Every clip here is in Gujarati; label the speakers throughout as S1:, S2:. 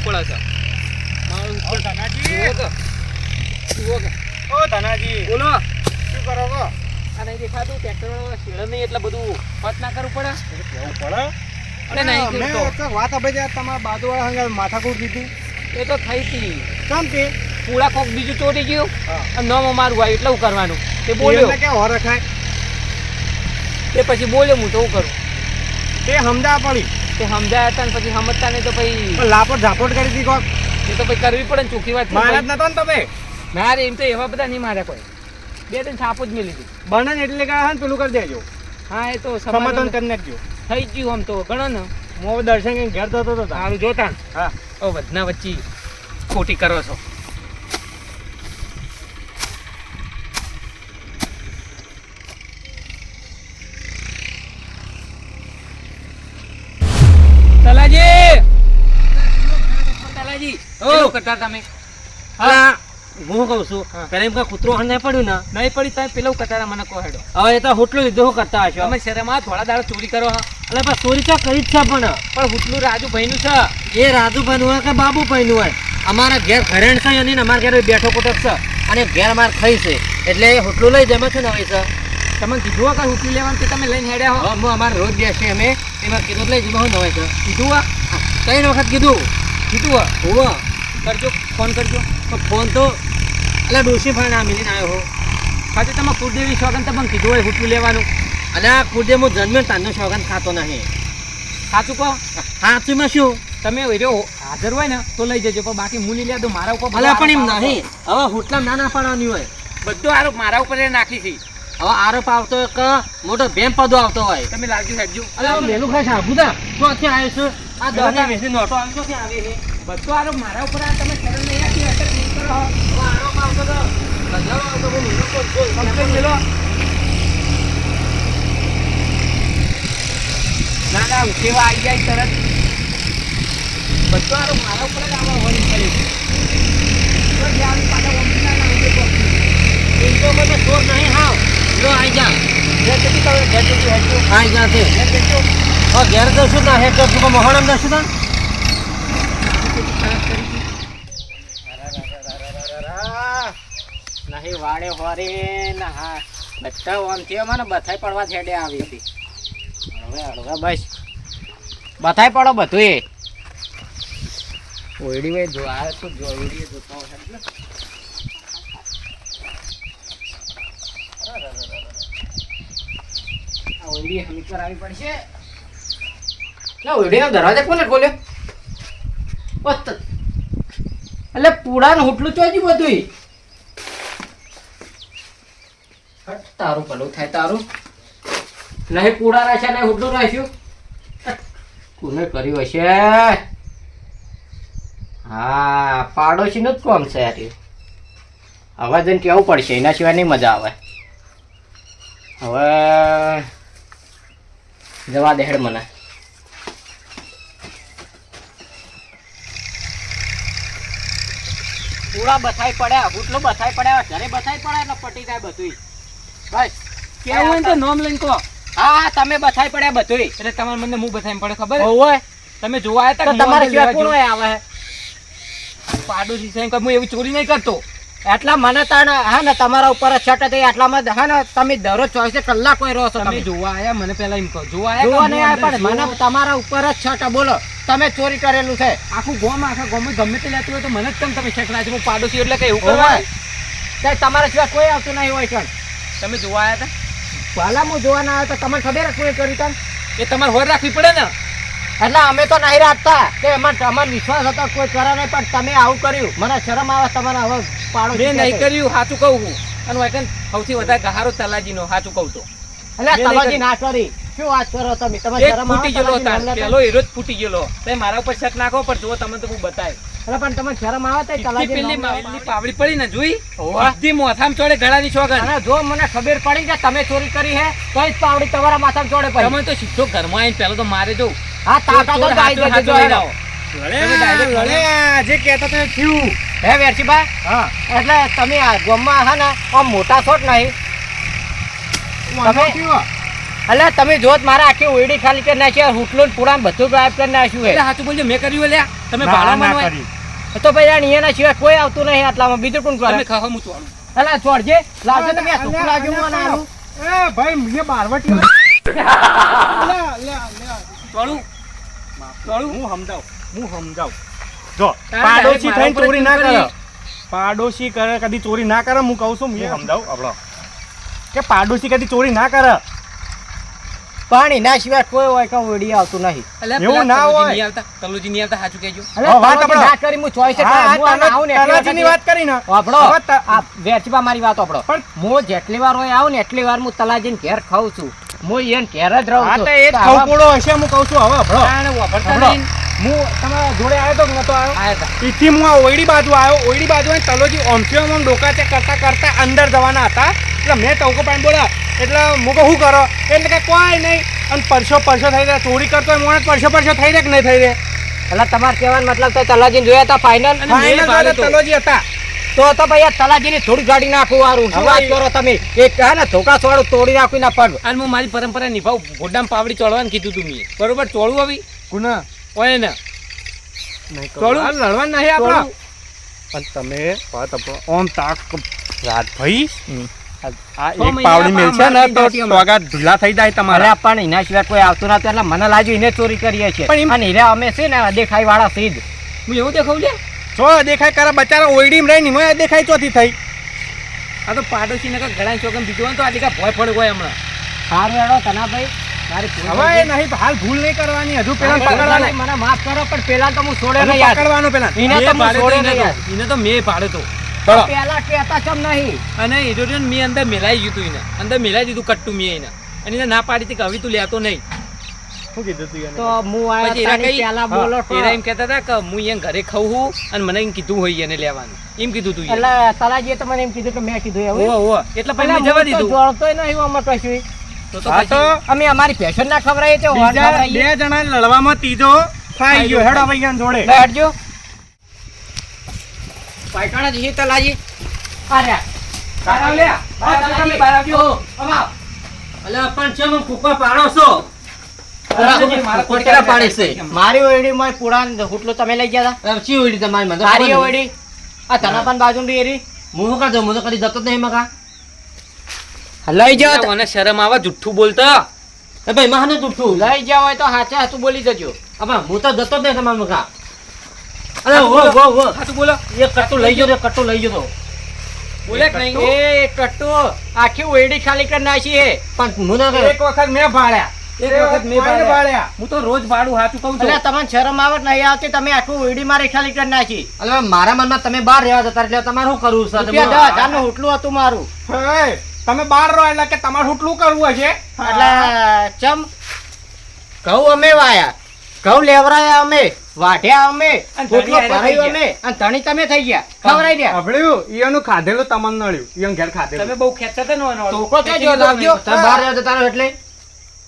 S1: પડે છે મારું ઉપર ધનાજી ઓ ધનાજી બોલો શું કરો છો આ નહીં દેખાતું ટ્રેક્ટર શેડ નહીં એટલે બધું પત ના કરવું પડે કેવું પડે અરે નહીં
S2: મેં તો વાત આપણે તમારા બાજુવાળા હંગાર માથાકૂટ દીધી
S1: એ તો થઈ હતી
S2: કેમ કે
S1: પૂળા કોક બીજું ચોટી ગયું અને નમો મારું આવ્યું એટલે હું કરવાનું તે બોલ્યો
S2: ક્યાં હો રખાય
S1: તે પછી બોલ્યો હું તો હું કરું
S2: તે સમજા પડી
S1: તે સમજાયા હતા ને પછી સમજતા નહીં તો પછી
S2: લાપોટ ઝાપોટ કરી હતી કોક
S1: એ તો પછી કરવી પડે ને ચોખ્ખી વાત
S2: મારા જ નતો ને તમે
S1: ના રે એમ તો એવા બધા નહીં માર્યા કોઈ બે ત્રણ છાપો જ મેં લીધી
S2: બને એટલે કે પેલું કરી દેજો
S1: હા એ તો
S2: સમાધાન કરી નાખજો
S1: થઈ ગયું આમ તો ગણો ને
S2: હું દર્શન કરીને ઘેર જતો હતો
S1: સારું જોતા
S2: હા
S1: ઓ વધના વચ્ચે ખોટી કરો છો તલાજી તલાજી ઓ કરતા તમે
S3: હા હું કહું છું પેલા એમ કૂતરો નહીં પડ્યું ને
S1: નહીં પડી તમે પેલો કટારા મને કહો હેડો
S3: હવે એ તો હોટલું લીધું કરતા હશો
S1: તમે શરમમાં થોડા દાડા ચોરી કરો હા
S3: એટલે પણ ચોરી તો કરી જ છે પણ
S1: હુટલું રાજુભાઈ નું છે
S3: એ રાજુભાઈ નું હોય કે બાબુભાઈ નું હોય અમારા ઘેર ઘરેણ છે અને અમારા ઘેર બેઠો કોટક છે અને ઘેર અમારે ખાઈ છે એટલે હોટલું લઈ જમે છે ને હવે છે
S1: તમે કીધું કે હુટલું લેવાનું તે તમે લઈને હેડ્યા હો
S3: હું અમારે રોજ બેસીએ અમે એમાં કીધું લઈ જમે હોય છે
S1: કીધું હા
S3: 3 વખત કીધું
S1: કીધું હા
S3: હોવા
S1: કરજો ફોન કરજો
S3: તો ફોન તો એટલે ડોસી ભાઈ ના મિલીને આવ્યો હો
S1: ખાતે તમે કુળદેવી શોગન તમને કીધું હોય હુટલું લેવાનું
S3: અને આ ખુદે હું જન્મે તારનો શોગન ખાતો નહીં
S1: સાચું કહો
S3: સાચુંમાં શું
S1: તમે રહ્યો હાજર હોય ને તો લઈ જજો પણ બાકી મુની લે તો મારા ઉપર
S3: ભલે પણ એમ નહીં હવે હોટલા નાના પાડવાની હોય
S1: બધો આરોપ મારા ઉપર નાખી છે
S3: હવે આરોપ આવતો એક મોટો ભેમ પદો આવતો હોય
S1: તમે લાવજો હેડજો
S3: અરે મેલું ખાઈ સાબુદા તો અત્યારે આવ્યો છું આ દહના વેસી નોટો આવતો ક્યાં આવી છે
S1: બધો આરોપ મારા ઉપર તમે શરમ નહીં આપી અસર નહીં કરો
S3: હવે આરોપ આવતો તો બદલાવ આવતો બહુ મેલું કોઈ
S1: કમ્પ્લેન મેલો ના ના સેવા આવી જાય તરત બધો આરોપ મારા ઉપર જ આવા વળી કર્યું તો ધ્યાન પાછા વંશી ના ના
S3: એમ તો મને ચોર નહીં હાવ લો આવી જા
S1: ઘેર જતી તમે ઘેર જતી હેડજો
S3: આવી જા તે
S1: ઘેર જજો
S3: હવે ઘેર જશું ના હેડ જશું કે મોહણમ જશું તા
S1: નહીં વાડે હોરે ના હા બધા આમ છે મને બથાઈ પડવા છેડે આવી હતી હવે બસ બથાઈ પડો બધું એ ઓયડી વે જો આ તો જો ઓયડી જોતો એટલે આ ઓયડી હમી પર આવી પડશે લે ઓયડીનો દરવાજો કોને ખોલ્યો ઓત એટલે પૂડાનું હોટલું ચોજી બધું તારું ભલું થાય તારું નહીં પૂડા રાખ્યા નહીં હોટલું રાખ્યું કોને કર્યું હશે હા પાડોશીનું જ કોમ છે યાર હવે જઈને કેવું પડશે એના સિવાય નહીં મજા આવે હવે જવા દે હેડ મને પૂરા બથાઈ પડ્યા હોટલો બથાઈ પડ્યા ઘરે બથાઈ પડ્યા એટલે પટી જાય બધું બસ કેવું હોય તો નામ લઈને કહો હા તમે બથાઈ પડ્યા બધું એટલે તમારે મને હું બથાઈ પડે ખબર હોય તમે જોવા આવ્યા હતા તમારે સિવાય કોણ આવે પાડોશી છે હું એવી ચોરી નહીં કરતો
S3: એટલા મને તાણ હા ને તમારા ઉપર જ છટ હતી એટલામાં હા ને તમે દરરોજ 24 કલાક કોઈ રહો છો
S1: તમે જોવા આવ્યા મને પહેલા એમ કહો જોવા
S3: નહીં આવ્યા પણ મને તમારા ઉપર જ છટ બોલો તમે ચોરી કરેલું છે
S1: આખું ગોમ આખા ગોમ ગમે તે લેતું હોય તો મને જ તમે શેકડા છે હું પાડોશી એટલે કઈ એવું કરવા
S3: તમારા સિવાય કોઈ આવતું નહીં હોય કણ
S1: તમે જોવા આવ્યા હતા
S3: પહેલા હું જોવા ના આવ્યો તો તમને ખબર કોઈ કર્યું તને
S1: એ તમારે હોર રાખવી પડે ને
S3: એટલે અમે તો નહીં રાખતા કે અમારે વિશ્વાસ હતો કોઈ કરે નહીં પણ તમે આવું કર્યું મને શરમ આવે તમારા હવે પાડો
S1: મેં નહીં કર્યું સાચું કહું હું અને વાયકન સૌથી વધારે ગહારો તલાજીનો સાચું કહું તો
S3: એટલે તલાજી ના કરી શું વાત કરો તમે તમે શરમ
S1: ફૂટી ગયેલો પેલો હીરો જ ફૂટી ગયેલો તમે મારા ઉપર શક નાખો પણ જો તમે તો હું બતાય
S3: એટલે પણ તમને શરમ આવે તો તલાજી
S1: પેલી પાવડી પડી ને જોઈ બધી મોથામ ચોડે ગળાની છોગન
S3: અને જો મને ખબર પડી કે તમે ચોરી કરી હે તો જ પાવડી તમારા માથામાં ચોડે પડી
S1: તમે તો સીધો ઘરમાં આવીને પેલો તો મારે જો
S3: હા તાતા તો ગાઈ દેજો
S2: જે કહેતા તમે થયું
S3: હે વેરચીબા
S2: હા
S3: એટલે તમે આ ગામમાં હા ને આમ મોટા છો જ નહીં તમે એટલે તમે જોત મારા આખી ઓયડી ખાલી કરી નાખી હુટલું પૂરા બધું ગાયબ કરી નાખ્યું
S1: સાચું બોલજો મેં કર્યું લ્યા તમે
S2: ના,
S1: ભાડા
S2: ના
S1: મને
S2: કરી.
S3: તો ભાઈ આ નિયાના સિવાય કોઈ આવતું નહીં આટલામાં બીજું કોણ
S1: તમે
S3: કરે
S1: ખાવા હું ચોળું
S3: અલા છોડજે લાવજો તમે આ સુખું લાગ્યું મને આનું.
S2: એ ભાઈ મને બારવટી
S1: ચોળું ચોળું
S2: હું સમજાવ જો
S1: તારે
S2: પાડોશી
S1: મારા
S2: થઈને
S1: ઉપર
S2: ચોરી ના
S1: કરી.
S2: કરે પાડોશી કરે કદી ચોરી ના કરે હું કહું છું હું સમજાવું આપણો કે પાડોશી કદી ચોરી ના કરે
S3: પાણી ના સિવાય કોઈ હોય કે ઓડી આવતું નહીં.
S1: અલ્યા
S2: એવું
S1: પેલા
S2: ના
S1: તલુજી
S2: હોય.
S1: નહીં આવતા તલુજી નહીં આવતા સાચું કહેજો
S3: અલે
S2: હા, વાત
S3: તમે
S2: આપણો.
S3: ના કરી હું ચોઈસ એટલે
S2: હા,
S3: હું આને આવું ને એટલી
S2: તલાજીની
S3: વખત
S2: વાત કરી ને
S3: વાપરો.
S2: હવે ત-
S3: આ વેચવા મારી વાત વાપરો.
S2: પણ-
S3: હું જેટલી વાર હોય આવું ને એટલી વાર હું તલાજીને ઘેર ખાઉં છું. હું એને ઘેર જ રહું
S2: હા
S3: છું.
S2: તો એ જ
S3: તો આવા-
S2: ખવકોડો હશે હું કહું છું હવે હભળો.
S1: તાણે વાપરતા
S2: હભળો.
S1: નહીં.
S2: હું તમારા જોડે આવ્યો તો કે નતો આવ્યો
S1: આયા તા.
S2: ઈથી હું આ ઓયડી બાજુ આવ્યો ઓયડી બાજુ આવીને તલોજી ઓમથી ઓમ ડોકા ચેક કરતા કરતા અંદર જવાના હતા એટલે મેં ટવકો પાણી બોલા એટલે હું કહું શું કરો એટલે કે કોઈ નહીં અને પરસો થઈ જાય ચોરી કરતો હોય મોણે પરસો થઈ જાય કે નહીં થઈ જાય
S3: એટલે તમારે કહેવાનો મતલબ તો તલાજીને જોયા હતા ફાઇનલ
S1: અને મેં
S2: ફાઇનલ
S1: ભાડે તો.
S2: તલોજી હતા
S3: તો ભાઈ આ તલાજીની થોડી ગાડી નાખું વારું શું
S2: હવે
S3: વાત કરો તમે એક હે ને ધોકા છોડું તોડી નાખું ના પગ
S1: અને હું મારી પરંપરા નિભાવ ગોડામાં પાવડી ચોળવાનું કીધું તું મેં બરોબર ચોળું આવી
S2: ગુના
S1: હોય ને ચોળું
S2: આ લડવાનું નહીં આપણો
S1: ચોળું.
S2: અને તમે વાત આપણો ઓમ તાક રાત ભાઈ આ
S1: છ
S2: એક
S1: મહિના
S2: પાવડી મેલ છે ને તો
S1: મારતી હમણાં.
S2: ટોગા ઢીલા થઈ જાય
S3: અરે
S2: તમારા
S3: પણ એના સિવાય કોઈ આવતું નથી એટલે મને લાગ્યું એને ચોરી કરીએ છીએ
S2: પણ એમ-
S3: અને હીરા અમે છે ને દેખાઈ વાળા સીધ
S1: હું એવું દેખાવ લે
S2: જો દેખાય કરે બચારા ઓયડીમાં રહીને એમાં દેખાય ચોથી થઈ
S1: આ તો પાડોશી ને ઘણા ચોકમ બીજું હોય ને તો આ દીકા ભય પડ ગયો હમણાં
S3: સારું હેડો તનાભાઈ મારી ભૂલ
S2: હવે
S3: થઈ
S2: એ
S3: ગઈ.
S2: નહીં હાલ ભૂલ નહીં કરવાની હજુ પેલા
S3: હા,
S2: પકડવાનું
S3: મને માફ કરો પણ પેલા તો હું છોડે
S2: હજુ
S3: નહીં યાર.
S2: પકડવાનું પેલા
S3: એને તો
S1: મેં
S3: હું
S1: પાડ્યો તો
S3: છોડે
S1: એને
S3: નહીં
S1: તો.
S3: યાર.
S1: એને તો મેં પાડ્યો તો
S2: ચલો
S3: પેલા કહેતા કેમ નહીં
S1: અને એ તો રહ્યો ને મેં અંદર મેલાઈ ગયું તું એને અંદર મેલાઈ દીધું કટ્ટું મેં એને અને એને ના પાડી હતી કે હવે તું લેતો નહીં
S2: શું કીધું તું એને?
S3: તો હું આયા
S1: પછી એરા
S3: તાણી
S1: કઈ-
S3: પેલા
S2: હા,
S3: બોલો છો.
S1: એરા એમ કહેતા હતા કે હું અહીંયા ઘરે ખાઉં છું અને મને એમ કીધું હોય એને લેવાનું એમ કીધું તું એને.
S3: એટલે તલાજીએ તો મને એમ કીધું કે મેં કીધું એવું
S1: ઓહો, ઓહો. એટલે પછી
S3: પેલા
S1: મેં જવા
S3: હું તો
S1: દીધું
S3: જોડતોય નહીં આમાં કશું.
S1: તો
S2: હા તો
S1: પછી
S3: અમે અમારી ફેશન ના ખવડાવીએ છે હોર
S2: બીજા
S3: ખવડાવીએ.
S2: બે જણા લડવામાં ત્રીજો ખાઈ ગયો હેડો ભાઈ આને જોડે
S3: લે હટજો. પાયખાના જઈએ તલાજી. આ રહ્યા.
S1: બહાર આવ લે. બહાર આવ, તમે બહાર આવજો.
S3: અમાવ. અલા પણ ચમ કુકર પાડો છો
S1: તલાજી, મારા
S3: કોટરા પાડી છે મારી ઓયડીમાં પુરાણ હુટલો તમે લઈ ગયા હતા ચી ઓયડી તમારી માં સારી ઓયડી આ તનાપાન બાજુ એરી હું શું કરજો હું તો કદી જતો જ નહીં મકા લઈ જાઓ
S1: મને શરમ આવે જુઠ્ઠું બોલતા
S3: એ ભાઈ માને જુઠ્ઠું લઈ જાવ હોય તો હાચે હાચું બોલી જજો અબા હું તો જતો જ નહીં તમારા મકા અરે વો
S1: સાચું બોલો
S3: એક કટ્ટુ લઈ ગયો કટ્ટુ લઈ ગયો તો
S1: બોલે કે નહીં
S3: એ કટ્ટુ આખી ઓયડી ખાલી કરી નાખી હે પણ હું ના
S2: એક વખત મેં ભાળ્યા
S1: એક વખત મેં
S2: કોઈને
S1: ભાળ્યા. હું તો રોજ ભાડું સાચું કહું છું
S3: એટલે તમને શરમ આવત નહીં આવતી તમે આખું ઓયડી મારી ખાલી કરી નાખી એટલે મારા મનમાં તમે બહાર રહેવા જતા એટલે તમારે શું કરવું છે રૂપિયા 10,000 નું હુટલું હતું મારું
S2: હે, તમે બહાર રહો એટલે કે તમારે હુટલું કરવું હશે
S3: એટલે ચમ ઘઉં અમે વાયા ઘઉં લેવરાયા અમે વાઢ્યા અમે
S1: અને
S3: પોટલો
S1: ધણી હારે
S3: ભરાયો
S1: થઈ
S3: અમે અને ધણી તમે થઈ ગયા ખવડાવી દે
S2: હભળ્યું ઈયોનું ખાધેલું તમને નળ્યું ઈયોનું ઘેર ખાધેલું
S1: તમે બહુ ખેંચતા હતા ને એનો.
S3: ટોકો તો જો લાવજો તમે બહાર રહેવા જતા રહો એટલે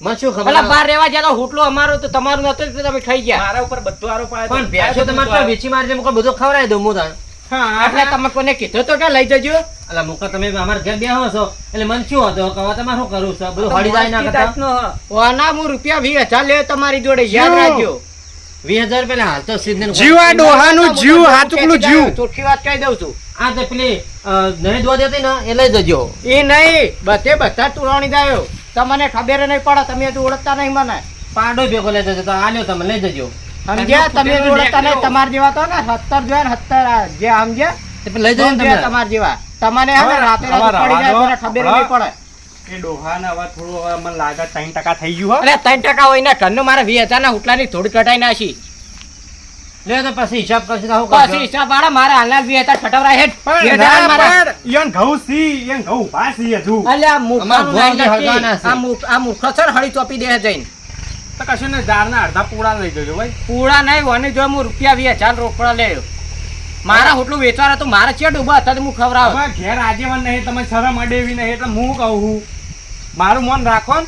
S3: મને શું ખબર એટલે બહાર રહેવા જતા હુટલું અમારું તો તમારું નતું તો તમે ખાઈ ગયા
S1: મારા ઉપર બધો આરોપ આવે
S3: પણ ભેંસો તમારે તો વેચી મારી મુકો બધું ખવડાવી દઉં હું તાણ
S2: હા
S3: એટલે તમે કોને કીધું તો કે લઈ જજો એટલે મુકા તમે અમારા ઘેર બેહો છો એટલે મને શું હતો કે હવે તમારે શું કરવું છે બધું હળી જાય ના કરતા
S1: જાતનો હ.
S3: વાના હું રૂપિયા 20,000 લે તમારી જોડે યાદ રાખજો 20,000 પેલા હાલ તો સિદ્ધને
S2: જીવ આ ડોહાનું જીવ હાચુકલું જીવ
S3: ચોખ્ખી વાત કહી દઉં છું આ તે પેલી નહીં દોવા દેતી ને એ લઈ જજો એ નહીં બધે બધા તુરાણી દાયો તમને ખબર નહીં પડે તમે હજુ ઓળખતા નહીં મને પાડો ભેગો લઈ જજો તો આલ્યો તમે લઈ જજો સમજ્યા તમે હજુ ઓળખતા નહીં તમાર જેવા તો ને 70 જોયા ને 70 જે સમજ્યા તે લઈ જજો ને તમાર જેવા તમને હે ને રાતે રાતે પડી જાય મને ખબર નહીં પડે
S2: એ ડોહાને હવે થોડું હવે મને લાગે 3% થઈ ગયું હો
S3: અરે 3% હોય ને ઘરનું મારા 20,000 ના હુટલાની થોડી કટાઈ નાખી લે તો પછી હિસાબ કરશે તો પછી હિસાબ વાળા મારા હાલના 20,000 ખટવરા હેડ
S2: પણ ના પણ ઈયોન ઘઉં સી ઈયોન ઘઉં ઊભા સી હજુ
S3: અલ્યા મુખાનું નહીં નક્કી. આ મૂર્ખો છે ને હળી ચોપી દે જઈને
S2: તો કશું ને ઝાડના અડધા પૂળા લઈ જજો ભાઈ
S3: પૂળા નહીં વને જો હું રૂપિયા 20,000 રોકડા લેયો મારા હોટલું વેચવાના તો મારા ચેડ ઉભા હતા તો હું ખવડાવ
S2: હવે ઘેર આજીવન નહીં તમે શરમ અડેવી નહીં એટલે હું કહું છું મારું મન રાખો ને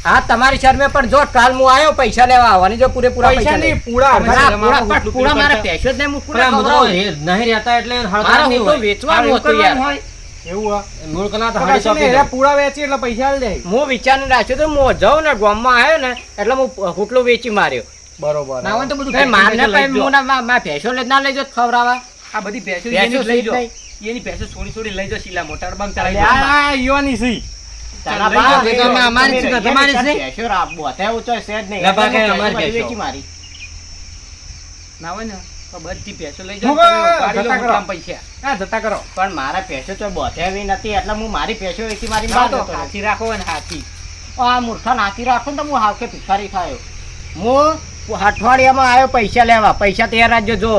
S3: હા તમારી શરમે પણ જો કાલ હું આવ્યો પૈસા લેવા આવવાની જો પૂરેપૂરા
S2: પૈસા
S3: પૈસા
S2: નહીં પૂળા
S1: તમે
S2: અડધા
S1: શરમ આવો,
S3: પૂરા પૂરા મારા પૈસો જ નહીં હું પૂરા
S4: પણ
S3: ખવડાવું.
S4: નહીં રહેતા એટલે
S3: મારા હોટલું વેચવાનું હતું યાર
S2: એવું હા
S4: મૂળ કલા તો
S2: તો
S4: હાડી
S2: કશું
S4: ચોપી
S2: નહીં,
S4: દો.
S2: એરા પૂળા વેચી એટલે પૈસા આલી દે
S3: હું વિચારીને રાખ્યો તો હું જાઉં ને ગામમાં આવ્યો ને એટલે હું હોટલું વેચી માર્યો
S2: બરોબર
S1: ના હોય તો બધું
S3: એ મારને
S1: ભેંસો લઈ
S3: પછી
S1: જો.
S3: હું ના ભેંસો લઈ ના લઈ જો ખવડાવવા
S1: આ બધી ભેંસો
S3: ભેંસો
S1: એની જ લઈ જો.
S3: લઈ
S1: એની ભેંસો છોડી લઈ જો શીલા મોટા ડબ્બામાં ચડાઈ
S3: અલ્યા,
S1: દો.
S2: આ યુવાની સી
S3: તારા
S1: લઈ
S3: બા,
S1: જાઓ,
S3: એ
S1: તો
S3: તો
S1: અમારી
S3: તમે
S1: છે,
S3: તમે
S1: તમારી છે.
S3: ભેંસો બોથે ઊંચો છે જ નહીં.
S1: ના, બા,
S3: એટલે
S1: કે
S3: હું
S1: અમારી
S3: ભેંસો
S1: ભેંસો.
S3: વેચી મારી.
S1: ના હોય ને તો બધી ભેંસો લઈ
S2: હું
S1: જાઓ. તમે
S2: કહું,
S1: ઉપાડી લો
S2: જતા કરો.
S1: મોટામાં પૈસા.
S2: હા જતા કરો
S3: પણ મારા ભેંસો તો બોથે એવી નથી એટલે હું મારી ભેંસો વેચી મારી
S1: ના
S3: બહાર
S1: તો
S3: જતો રહ્યો.
S1: હાથી રાખો ને હાથી.
S3: આ મૂર્ખા નાખી રાખો ને તો હું હાવકે ભિખારી થયો. હું અઠવાડિયામાં આવ્યો પૈસા લેવા. પૈસા તૈયાર રાખજો જો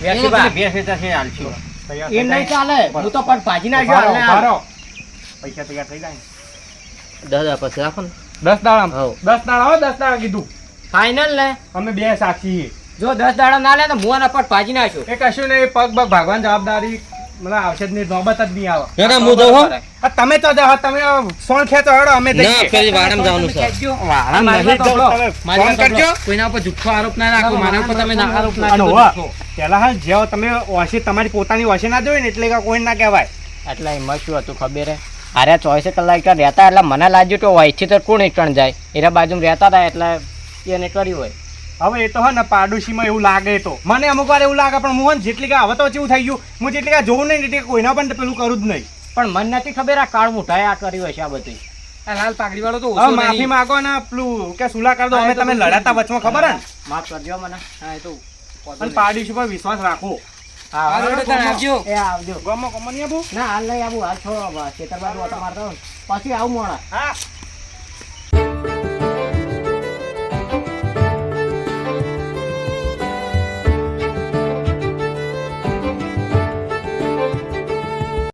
S3: વેચી બા.
S1: ભેંસ વેચાશે હાલશો.
S2: તૈયાર
S3: એમ
S2: થઈ
S3: નહીં
S2: જાય.
S3: ચાલે. હું તો પણ ભાજી
S2: ઉભા
S3: નાખ્યો
S2: રહો, ઉભા રહો. પૈસા તૈયાર થઈ જાય
S3: 10,000 પછી રાખો ને
S2: 10 દાડા
S3: હઉ.
S2: 10 દાડા હો 10 દાડા કીધું
S3: ફાઇનલ ને
S2: અમે બે સાક્ષી છીએ.
S3: જો 10 દાડા ના લે તો હું આના પર ભાજી નાખ્યો.
S2: એ કશું નહીં પગ બગ ભાગવાની જવાબદારી મને આવશે જ નહીં નોબત જ નહીં આવે
S1: ના, ના, હું જાઉં હો.
S2: આ તમે તો જાઓ તમે સોણ ખેંચો હેડો અમે જઈએ.
S1: વાળામાં ખેંચજો.
S2: વાળા
S1: મારી
S2: નહીં
S1: વાત સાંભળો.
S2: તમે
S1: મારી
S2: ફોન
S1: વાત
S2: કરજો.
S1: સાંભળો. કોઈના ઉપર જુઠ્ઠો આરોપ ના રાખો. મારા ઉપર તમે ના આરોપ ના
S2: અને
S1: રાખો
S2: હોવા,
S1: જુઠ્ઠો.
S2: પહેલા હા જેવો તમે ઓછી તમારી પોતાની ઓછી ના જોઈ ને એટલે કે કોઈ ના કહેવાય.
S3: એટલે એમાં શું હતું ખબર હે? અરે 24 કલાક તો રહેતા એટલે મને લાગ્યું કે વહીથી તો કોણ એકણ જાય એના બાજુમાં રહેતા હતા એટલે એને કર્યું હોય.
S2: હવે એ તો હે ને પાડોશીમાં એવું લાગે તો મને અમુક વાર એવું લાગે પણ હું જેટલી કે હવે તો કેવું થઈ ગયું હું જેટલી કે જોઉં નહીં એટલે કોઈના પણ પેલું કરું જ નહીં.
S3: પણ મને નથી ખબર આ કાળ મુઠાએ આ કર્યું હશે આ બધું.
S1: આ લાલ પાઘડી વાળો તો
S2: હવે
S1: ઓછો
S2: માફી
S1: નહીં.
S2: માંગો ને પેલું કે સુલા કરી દો
S1: હા,
S2: અમે
S1: એ તો
S2: તમે
S1: બધું
S2: લડાતા વચમાં ખબર હે ને
S3: માફ કરજો મને.
S1: હા, એ તો
S2: અને પાડોશી પર વિશ્વાસ રાખો.
S3: હા,
S1: આ રોડે તને આવજો.
S3: એ આવજો.
S2: ગમો ગમો નહીં આવું
S3: ના હાલ નહીં આવું હાલ છો ખેતર બાજુ ઓટો મારતો હોઉં. પછી આવું મોડા.
S2: હા